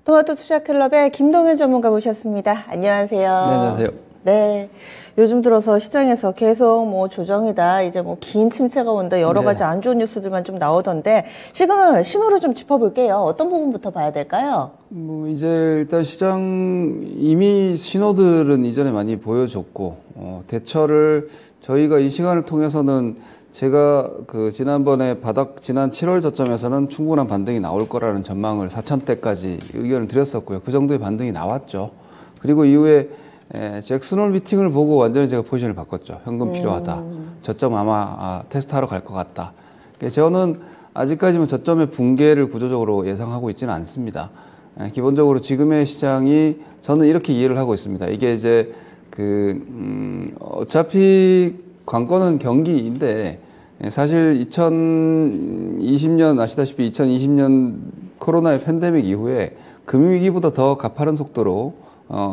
토마토 투자클럽의 김동현 전문가 모셨습니다. 안녕하세요. 네, 안녕하세요. 네. 요즘 들어서 시장에서 계속 뭐 조정이다, 이제 뭐 긴 침체가 온다, 여러 가지 안 좋은 뉴스들만 좀 나오던데, 신호를 좀 짚어볼게요. 어떤 부분부터 봐야 될까요? 이제 일단 시장 이미 신호들은 이전에 많이 보여줬고, 대처를 저희가 이 시간을 통해서는 제가 지난번에 지난 7월 저점에서는 충분한 반등이 나올 거라는 전망을 4,000대까지 의견을 드렸었고요. 그 정도의 반등이 나왔죠. 그리고 이후에 잭슨홀 미팅을 보고 완전히 제가 포지션을 바꿨죠. 현금 필요하다. 저점 아마 테스트하러 갈 것 같다. 저는 아직까지는 저점의 붕괴를 구조적으로 예상하고 있지는 않습니다. 기본적으로 지금의 시장이 저는 이렇게 이해를 하고 있습니다. 이게 이제 어차피 관건은 경기인데 사실 2020년 아시다시피 2020년 코로나의 팬데믹 이후에 금융위기보다 더 가파른 속도로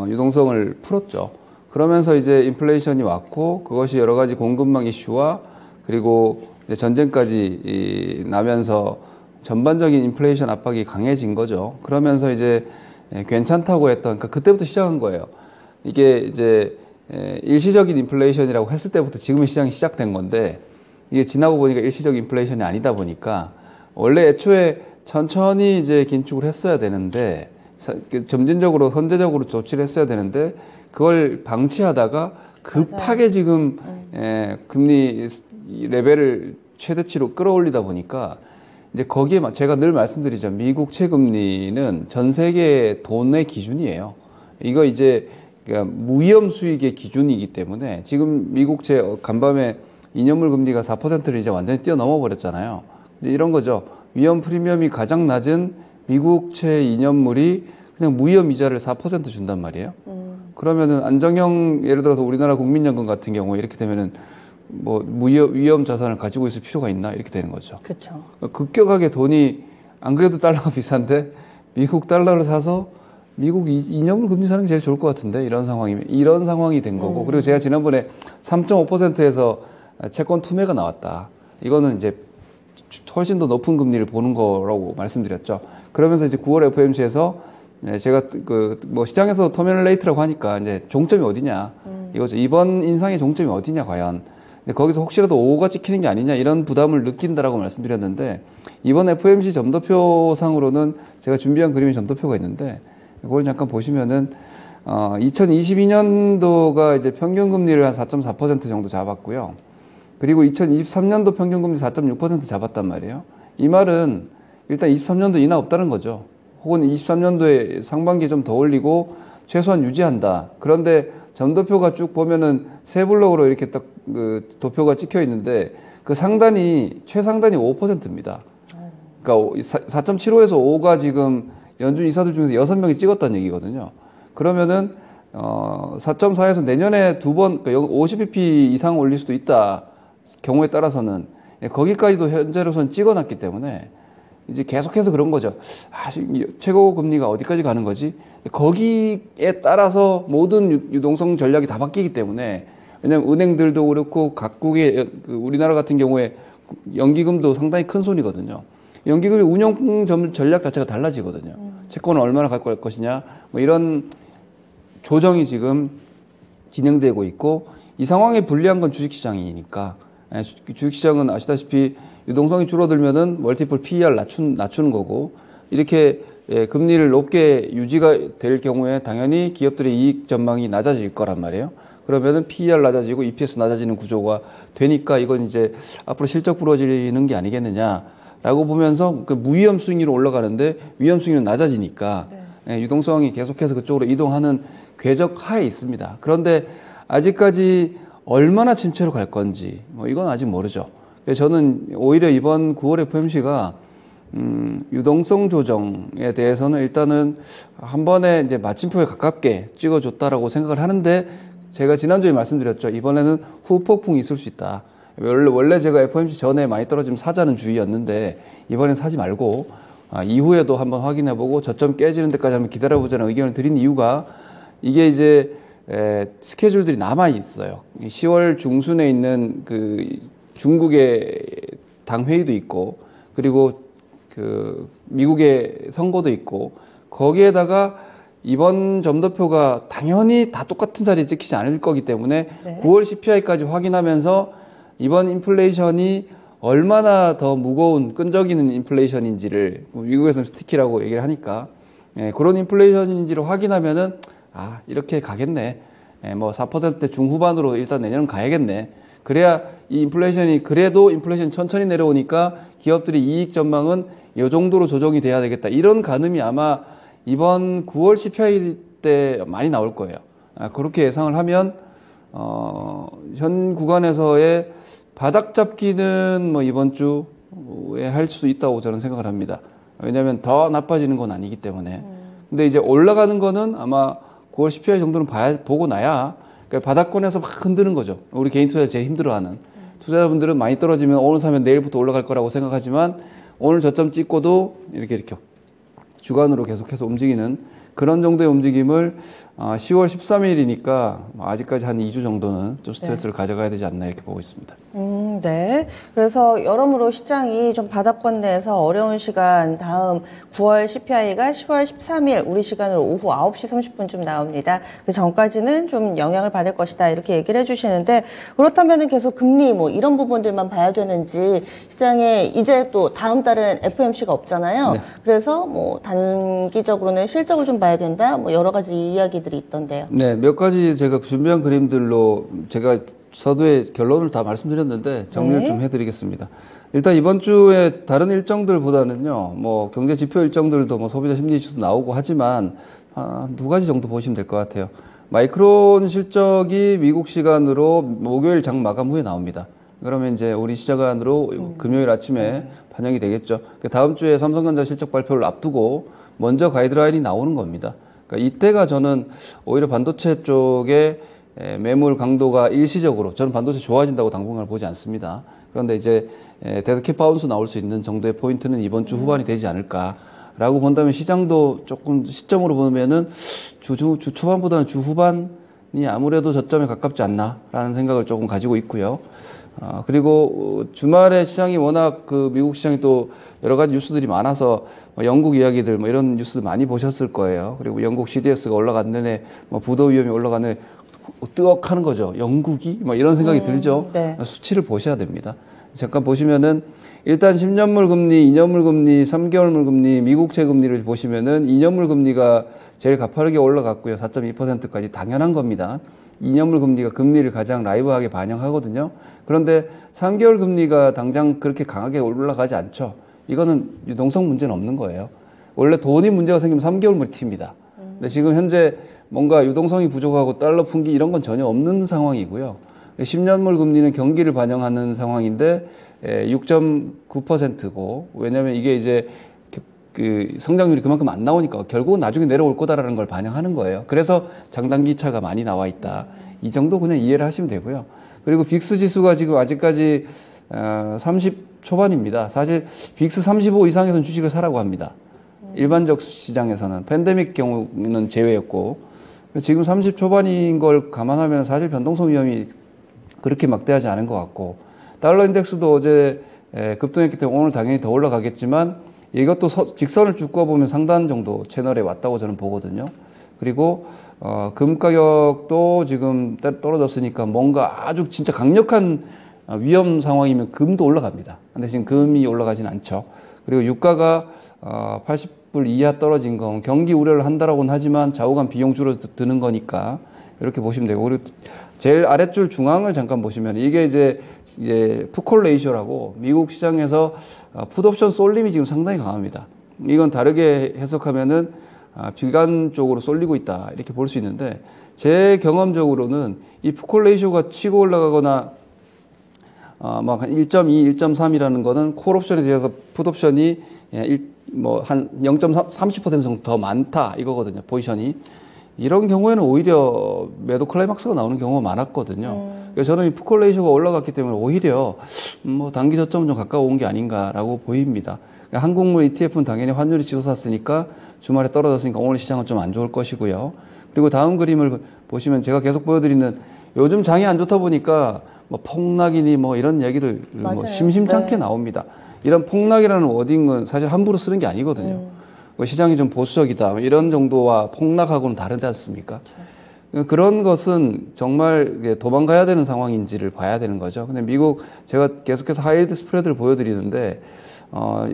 유동성을 풀었죠. 그러면서 이제 인플레이션이 왔고 그것이 여러 가지 공급망 이슈와 그리고 이제 전쟁까지 나면서 전반적인 인플레이션 압박이 강해진 거죠. 그러면서 이제 괜찮다고 했던, 그러니까 그때부터 시작한 거예요. 이게 이제 일시적인 인플레이션이라고 했을 때부터 지금의 시장이 시작된 건데 이게 지나고 보니까 일시적인 인플레이션이 아니다 보니까 원래 애초에 천천히 이제 긴축을 했어야 되는데 점진적으로 선제적으로 조치를 했어야 되는데 그걸 방치하다가 급하게 지금 금리 레벨을 최대치로 끌어올리다 보니까 이제 거기에 제가 늘 말씀드리죠. 미국 채금리는 전 세계 돈의 기준이에요. 이거 이제 그러니까 무위험 수익의 기준이기 때문에 지금 미국채 간밤에 2년물 금리가 4%를 이제 완전히 뛰어넘어 버렸잖아요. 이제 이런 거죠. 위험 프리미엄이 가장 낮은 미국채 2년물이 그냥 무위험 이자를 4% 준단 말이에요. 그러면은 안정형, 예를 들어서 우리나라 국민연금 같은 경우에 이렇게 되면은 뭐 위험 자산을 가지고 있을 필요가 있나 이렇게 되는 거죠. 그렇죠. 급격하게 돈이 안 그래도 달러가 비싼데 미국 달러를 사서 미국 2년물 금리 사는 게 제일 좋을 것 같은데 이런 상황이 된 거고. 그리고 제가 지난번에 3.5%에서 채권 투매가 나왔다. 이거는 이제 훨씬 더 높은 금리를 보는 거라고 말씀드렸죠. 그러면서 이제 9월 FOMC에서 제가 뭐 시장에서 터미널 레이트라고 하니까 이제 종점이 어디냐 이거죠. 이번 인상의 종점이 어디냐 과연. 근데 거기서 혹시라도 5가 찍히는 게 아니냐 이런 부담을 느낀다라고 말씀드렸는데 이번 FOMC 점도표상으로는 제가 준비한 그림의 점도표가 있는데 그걸 잠깐 보시면은 2022년도가 이제 평균 금리를 한 4.4% 정도 잡았고요. 그리고 2023년도 평균 금리 4.6% 잡았단 말이에요. 이 말은 일단 23년도 인하 없다는 거죠. 혹은 23년도에 상반기에 좀 더 올리고 최소한 유지한다. 그런데 점도표가 쭉 보면은 세 블록으로 이렇게 딱 도표가 찍혀 있는데 그 최상단이 5%입니다. 그러니까 4.75에서 5가 지금 연준 이사들 중에서 6명이 찍었다는 얘기거든요. 그러면은 4.4에서 내년에 두 번, 그러니까 50bp 이상 올릴 수도 있다. 경우에 따라서는 거기까지도 현재로서는 찍어놨기 때문에 이제 계속해서 그런 거죠. 최고 금리가 어디까지 가는 거지? 거기에 따라서 모든 유동성 전략이 다 바뀌기 때문에 왜냐하면 은행들도 그렇고 각국의 우리나라 같은 경우에 연기금도 상당히 큰 손이거든요. 연기금의 운용 전략 자체가 달라지거든요. 채권을 얼마나 갖고 갈 것이냐 뭐 이런 조정이 지금 진행되고 있고 이 상황에 불리한 건 주식시장이니까 주식시장은 아시다시피 유동성이 줄어들면은 멀티플 PER 낮추는 거고 이렇게 금리를 높게 유지가 될 경우에 당연히 기업들의 이익 전망이 낮아질 거란 말이에요. 그러면은 PER 낮아지고 EPS 낮아지는 구조가 되니까 이건 이제 앞으로 실적 부러지는 게 아니겠느냐라고 보면서 그 무위험 수익률로 올라가는데 위험 수익률은 낮아지니까 유동성이 계속해서 그쪽으로 이동하는 궤적 하에 있습니다. 그런데 아직까지 얼마나 침체로 갈 건지 뭐 이건 아직 모르죠. 저는 오히려 이번 9월 FOMC가 유동성 조정에 대해서는 일단은 한 번에 이제 마침표에 가깝게 찍어줬다라고 생각을 하는데 제가 지난주에 말씀드렸죠. 이번에는 후폭풍이 있을 수 있다. 원래 제가 FOMC 전에 많이 떨어지면 사자는 주의였는데 이번엔 사지 말고 이후에도 한번 확인해보고 저점 깨지는 데까지 한번 기다려보자는 의견을 드린 이유가 이게 이제 스케줄들이 남아 있어요. 10월 중순에 있는 중국의 당회의도 있고 그리고 미국의 선거도 있고 거기에다가 이번 점도표가 당연히 다 똑같은 자리에 찍히지 않을 거기 때문에 네. 9월 CPI까지 확인하면서 이번 인플레이션이 얼마나 더 무거운 끈적이는 인플레이션인지를 미국에서는 스티키라고 얘기를 하니까 그런 인플레이션인지를 확인하면은 이렇게 가겠네. 뭐 4% 중후반으로 일단 내년은 가야겠네. 그래야 이 인플레이션이 그래도 인플레이션이 천천히 내려오니까 기업들이 이익 전망은 이 정도로 조정이 돼야 되겠다. 이런 가늠이 아마 이번 9월 CPI 때 많이 나올 거예요. 그렇게 예상을 하면 현 구간에서의 바닥 잡기는 뭐 이번 주에 할 수 있다고 저는 생각을 합니다. 왜냐하면 더 나빠지는 건 아니기 때문에. 근데 이제 올라가는 거는 아마 9월 CPI 정도는 보고 나야 그러니까 바닥권에서 막 흔드는 거죠. 우리 개인 투자자 제일 힘들어하는 투자자분들은 많이 떨어지면 오늘 사면 내일부터 올라갈 거라고 생각하지만 오늘 저점 찍고도 이렇게 주간으로 계속해서 움직이는 그런 정도의 움직임을 10월 13일이니까 아직까지 한 2주 정도는 좀 스트레스를 가져가야 되지 않나 이렇게 보고 있습니다. 네. 그래서 여러모로 시장이 좀 바닥권 내에서 어려운 시간 다음 9월 CPI가 10월 13일 우리 시간으로 오후 9시 30분쯤 나옵니다. 그 전까지는 좀 영향을 받을 것이다 이렇게 얘기를 해주시는데 그렇다면 계속 금리 뭐 이런 부분들만 봐야 되는지 시장에 이제 또 다음 달은 FOMC가 없잖아요. 네. 그래서 뭐 단기적으로는 실적을 좀 봐야 된다 뭐 여러 가지 이야기들이 있던데요. 네, 몇 가지 제가 준비한 그림들로 제가 서두에 결론을 다 말씀드렸는데 정리를 네. 좀 해드리겠습니다. 일단 이번 주에 다른 일정들보다는요, 뭐 경제 지표 일정들도 뭐 소비자 심리 지수도 나오고 하지만 두 가지 정도 보시면 될 것 같아요. 마이크론 실적이 미국 시간으로 목요일 장 마감 후에 나옵니다. 그러면 이제 우리 시간으로 금요일 아침에 반영이 되겠죠. 다음 주에 삼성전자 실적 발표를 앞두고 먼저 가이드라인이 나오는 겁니다. 그러니까 이때가 저는 오히려 반도체 쪽에 매물 강도가 일시적으로 저는 반도체 좋아진다고 당분간 보지 않습니다. 그런데 이제 데드캣 바운스 나올 수 있는 정도의 포인트는 이번 주 후반이 되지 않을까라고 본다면 시장도 조금 시점으로 보면은 주 초반보다는 주 후반이 아무래도 저점에 가깝지 않나라는 생각을 조금 가지고 있고요. 그리고 주말에 시장이 워낙 그 미국 시장이 또 여러 가지 뉴스들이 많아서 영국 이야기들 뭐 이런 뉴스 많이 보셨을 거예요. 그리고 영국 CDS가 올라간 내내 뭐 부도 위험이 올라간 내내 뜨억하는 거죠. 영국이? 뭐 이런 생각이 들죠. 네. 수치를 보셔야 됩니다. 잠깐 보시면은 일단 10년물 금리, 2년물 금리, 3개월물 금리, 미국채 금리를 보시면은 2년물 금리가 제일 가파르게 올라갔고요. 4.2%까지 당연한 겁니다. 2년물 금리가 금리를 가장 라이브하게 반영하거든요. 그런데 3개월 금리가 당장 그렇게 강하게 올라가지 않죠. 이거는 유동성 문제는 없는 거예요. 원래 돈이 문제가 생기면 3개월물이 튑니다. 근데 지금 현재 뭔가 유동성이 부족하고 달러 풍기 이런 건 전혀 없는 상황이고요. 10년물 금리는 경기를 반영하는 상황인데 6.9%고 왜냐하면 이게 이제 그 성장률이 그만큼 안 나오니까 결국은 나중에 내려올 거다라는 걸 반영하는 거예요. 그래서 장단기 차가 많이 나와 있다. 이 정도 그냥 이해를 하시면 되고요. 그리고 빅스 지수가 지금 아직까지 30 초반입니다. 사실 빅스 35 이상에서는 주식을 사라고 합니다. 일반적 시장에서는 팬데믹 경우는 제외였고 지금 30 초반인 걸 감안하면 사실 변동성 위험이 그렇게 막대하지 않은 것 같고 달러 인덱스도 어제 급등했기 때문에 오늘 당연히 더 올라가겠지만 이것도 직선을 쭉 그어보면 상단 정도 채널에 왔다고 저는 보거든요. 그리고 금 가격도 지금 떨어졌으니까 뭔가 아주 진짜 강력한 위험 상황이면 금도 올라갑니다. 근데 지금 금이 올라가진 않죠. 그리고 유가가 80불 이하 떨어진 건 경기 우려를 한다라고는 하지만 좌우간 비용 줄어드는 거니까 이렇게 보시면 되고 그리고 제일 아랫줄 중앙을 잠깐 보시면 이게 이제 풋콜 레이쇼라고 미국 시장에서 풋옵션 쏠림이 지금 상당히 강합니다. 이건 다르게 해석하면은 비관 쪽으로 쏠리고 있다 이렇게 볼 수 있는데 제 경험적으로는 이 풋콜 레이쇼가 치고 올라가거나 막 1.2, 1.3이라는 거는 콜 옵션에 대해서 풋 옵션이 뭐 한 0.30% 정도 더 많다 이거거든요. 포지션이. 이런 경우에는 오히려 매도 클라이막스가 나오는 경우가 많았거든요. 그래서 저는 이 풋콜 레이쇼가 올라갔기 때문에 오히려 뭐 단기 저점 좀 가까워 온 게 아닌가라고 보입니다. 한국물 ETF는 당연히 환율이 치솟았으니까 주말에 떨어졌으니까 오늘 시장은 좀 안 좋을 것이고요. 그리고 다음 그림을 보시면 제가 계속 보여드리는 요즘 장이 안 좋다 보니까 뭐 폭락이니 뭐 이런 얘기를 뭐 심심찮게 나옵니다. 이런 폭락이라는 워딩은 사실 함부로 쓰는 게 아니거든요. 시장이 좀 보수적이다 이런 정도와 폭락하고는 다르지 않습니까? 그런 것은 정말 도망가야 되는 상황인지를 봐야 되는 거죠. 근데 미국 제가 계속해서 하이힐드 스프레드를 보여드리는데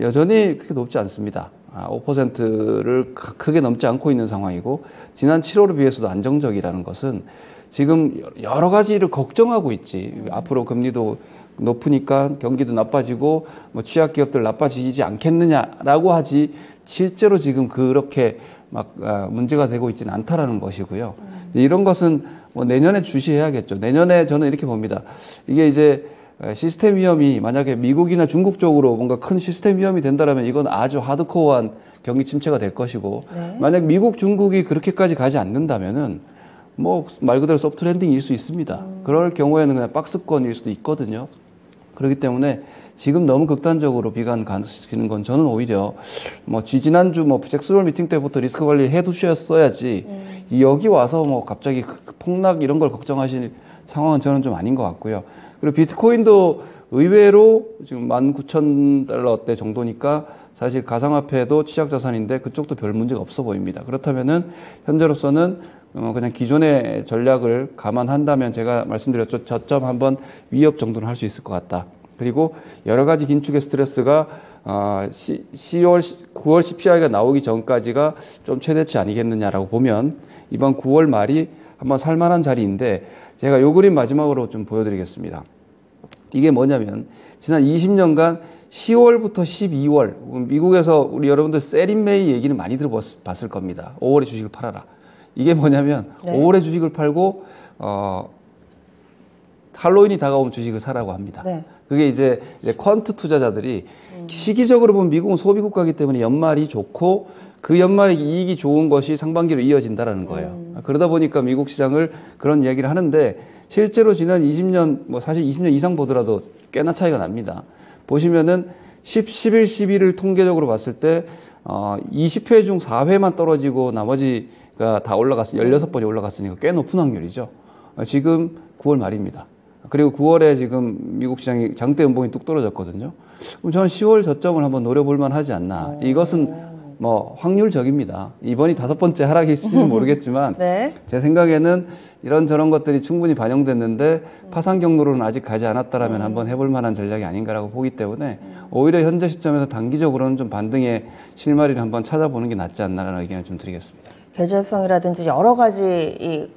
여전히 그렇게 높지 않습니다. 5%를 크게 넘지 않고 있는 상황이고 지난 7월에 비해서도 안정적이라는 것은 지금 여러 가지를 걱정하고 있지. 앞으로 금리도 높으니까 경기도 나빠지고 뭐 취약 기업들 나빠지지 않겠느냐라고 하지 실제로 지금 그렇게 막 문제가 되고 있지는 않다라는 것이고요. 이런 것은 뭐 내년에 주시해야겠죠. 내년에 저는 이렇게 봅니다. 이게 이제 시스템 위험이 만약에 미국이나 중국 쪽으로 뭔가 큰 시스템 위험이 된다라면 이건 아주 하드코어한 경기 침체가 될 것이고 네. 만약 미국, 중국이 그렇게까지 가지 않는다면은 뭐 말 그대로 소프트 랜딩일 수 있습니다. 그럴 경우에는 그냥 박스권일 수도 있거든요. 그렇기 때문에 지금 너무 극단적으로 비관 가시는 건 저는 오히려 뭐 지난주 뭐 잭스홀 미팅 때부터 리스크 관리 해두셨어야지 여기 와서 뭐 갑자기 폭락 이런 걸 걱정하실 상황은 저는 좀 아닌 것 같고요. 그리고 비트코인도 의외로 지금 19,000달러대 정도니까 사실 가상화폐도 취약자산인데 그쪽도 별 문제가 없어 보입니다. 그렇다면은 현재로서는 그냥 기존의 전략을 감안한다면 제가 말씀드렸죠. 저점 한번 위협 정도는 할 수 있을 것 같다. 그리고 여러 가지 긴축의 스트레스가 9월 CPI가 나오기 전까지가 좀 최대치 아니겠느냐라고 보면 이번 9월 말이 한번 살만한 자리인데 제가 요 그림 마지막으로 좀 보여드리겠습니다. 이게 뭐냐면 지난 20년간 10월부터 12월 미국에서 우리 여러분들 세린메이 얘기는 많이 들어봤을 겁니다. 5월에 주식을 팔아라. 이게 뭐냐면 네. 5월에 주식을 팔고 할로윈이 다가오면 주식을 사라고 합니다. 네. 그게 이제 퀀트 투자자들이 시기적으로 보면 미국은 소비 국가이기 때문에 연말이 좋고 그 연말에 이익이 좋은 것이 상반기로 이어진다라는 거예요. 그러다 보니까 미국 시장을 그런 이야기를 하는데 실제로 지난 20년 뭐 사실 20년 이상 보더라도 꽤나 차이가 납니다. 보시면은 11, 12를 통계적으로 봤을 때 20회 중 4회만 떨어지고 나머지가 다 올라갔어요. 16번이 올라갔으니까 꽤 높은 확률이죠. 지금 9월 말입니다. 그리고 9월에 지금 미국 시장이 장대 연봉이 뚝 떨어졌거든요. 그럼 저는 10월 저점을 한번 노려볼 만하지 않나. 이것은 뭐 확률적입니다. 이번이 5번째 하락일지는 모르겠지만 네. 제 생각에는 이런저런 것들이 충분히 반영됐는데 파산 경로로는 아직 가지 않았다라면 한번 해볼 만한 전략이 아닌가라고 보기 때문에 오히려 현재 시점에서 단기적으로는 좀 반등의 실마리를 한번 찾아보는 게 낫지 않나라는 의견을 좀 드리겠습니다. 계절성이라든지 여러 가지 이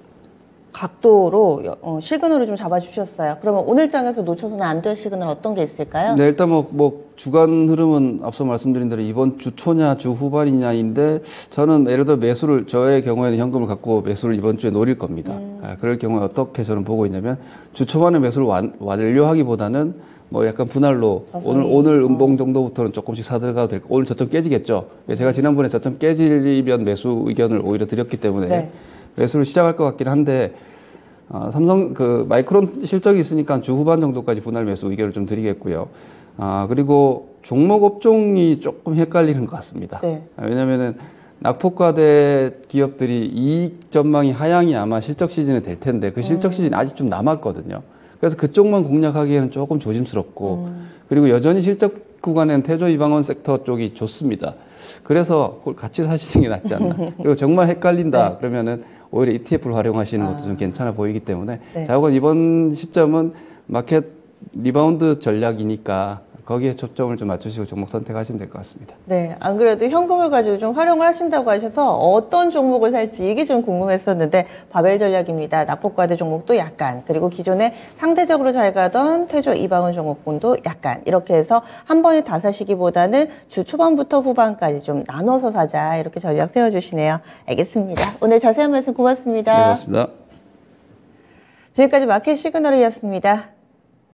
각도로 시그널을 좀 잡아주셨어요. 그러면 오늘 장에서 놓쳐서는 안 될 시그널 어떤 게 있을까요? 네, 일단 뭐 주간 흐름은 앞서 말씀드린 대로 이번 주 초냐 주 후반이냐인데 저는 예를 들어 매수를 저의 경우에는 현금을 갖고 매수를 이번 주에 노릴 겁니다. 그럴 경우에 어떻게 저는 보고 있냐면 주 초반에 매수를 완료하기보다는 뭐 약간 분할로 오늘 음봉 정도부터는 조금씩 사들어가도 될 거고 오늘 저점 깨지겠죠. 제가 지난번에 저점 깨지면 매수 의견을 오히려 드렸기 때문에 네. 매수를 시작할 것 같긴 한데 삼성 마이크론 실적이 있으니까 주 후반 정도까지 분할 매수 의견을 좀 드리겠고요. 그리고 종목 업종이 조금 헷갈리는 것 같습니다. 네. 왜냐면은 낙폭과대 기업들이 이익 전망이 하향이 아마 실적 시즌에 될 텐데 그 실적 시즌이 아직 좀 남았거든요. 그래서 그쪽만 공략하기에는 조금 조심스럽고 그리고 여전히 실적 구간에는 태조 이방원 섹터 쪽이 좋습니다. 그래서 그걸 같이 사시는 게 낫지 않나. 그리고 정말 헷갈린다 네. 그러면은 오히려 ETF를 활용하시는 것도 좀 괜찮아 보이기 때문에 네. 자국은 이번 시점은 마켓 리바운드 전략이니까 거기에 초점을 좀 맞추시고 종목 선택하시면 될 것 같습니다. 네, 안 그래도 현금을 가지고 좀 활용을 하신다고 하셔서 어떤 종목을 살지 이게 좀 궁금했었는데 바벨 전략입니다. 낙폭과대 종목도 약간 그리고 기존에 상대적으로 잘 가던 태조 이방원 종목군도 약간 이렇게 해서 한 번에 다 사시기보다는 주 초반부터 후반까지 좀 나눠서 사자 이렇게 전략 세워주시네요. 알겠습니다. 오늘 자세한 말씀 고맙습니다. 네, 고맙습니다. 지금까지 마켓 시그널이었습니다.